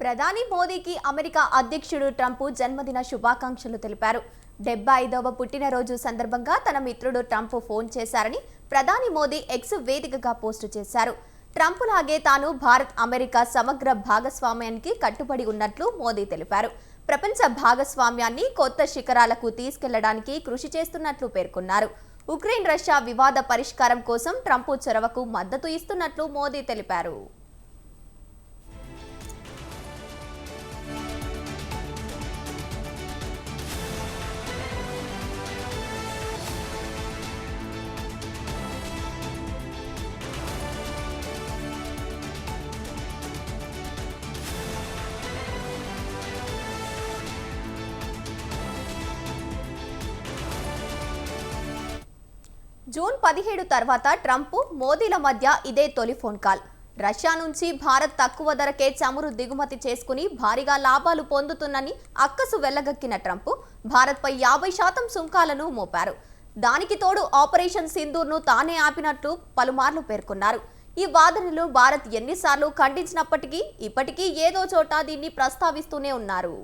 ప్రధాని మోదీకి అమెరికా అధ్యక్షుడు ట్రంప్ జన్మదిన శుభాకాంక్షలు తెలిపారు. 75వ పుట్టినరోజు సందర్భంగా తన మిత్రుడు ట్రంప్ ఫోన్ చేశారని ప్రధాని మోదీ ఎక్స్ వేదికగా పోస్టు చేశారు. ట్రంప్ లాగే తాను భారత్ అమెరికా సమగ్ర భాగస్వామ్యానికి కట్టుబడి ఉన్నట్లు మోదీ తెలిపారు. ప్రపంచ భాగస్వామ్యాన్ని కొత్త శిఖరాలకు తీసుకెళ్లడానికి కృషి చేస్తున్నట్లు పేర్కొన్నారు. ఉక్రెయిన్ రష్యా వివాద పరిష్కారం కోసం ట్రంప్ చొరవకు మద్దతు ఇస్తున్నట్లు మోదీ తెలిపారు. జూన్ 17 తర్వాత ట్రంప్ మోదీల మధ్య ఇదే తొలి ఫోన్ కాల్. రష్యా నుంచి భారత్ తక్కువ ధరకే చమురు దిగుమతి చేసుకుని భారీగా లాభాలు పొందుతుందని అక్కసు వెళ్లగక్కిన ట్రంప్ భారత్పై 50% సుంకాలను మోపారు. దానికి తోడు ఆపరేషన్ సింధూర్ను తానే ఆపినట్లు పలుమార్లు పేర్కొన్నారు. ఈ వాదనలు భారత్ ఎన్నిసార్లు ఖండించినప్పటికీ ఇప్పటికీ ఏదో చోట దీన్ని ప్రస్తావిస్తూనే ఉన్నారు.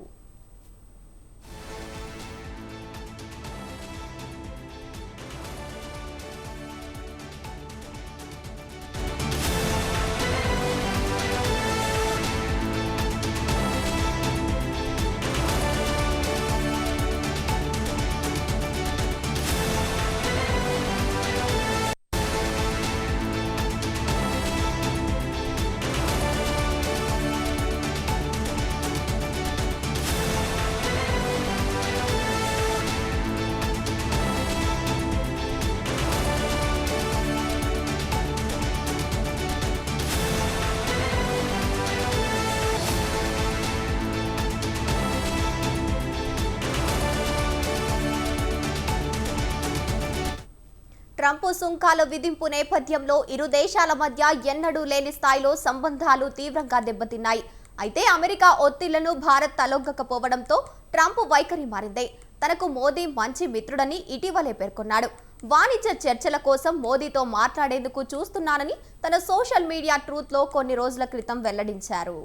ట్రంప్ సుంకాల విధింపు నేపథ్యంలో ఇరు దేశాల మధ్య ఎన్నడూ లేని స్థాయిలో సంబంధాలు తీవ్రంగా దెబ్బతిన్నాయి. అయితే అమెరికా ఒత్తిళ్లను భారత్ తలొగ్గకపోవడంతో ట్రంప్ వైఖరి మారింది. తనకు మోదీ మంచి మిత్రుడని ఇటీవలే పేర్కొన్నాడు. వాణిజ్య చర్చల కోసం మోదీతో మాట్లాడేందుకు చూస్తున్నానని తన సోషల్ మీడియా ట్రూత్లో కొన్ని రోజుల క్రితం వెల్లడించారు.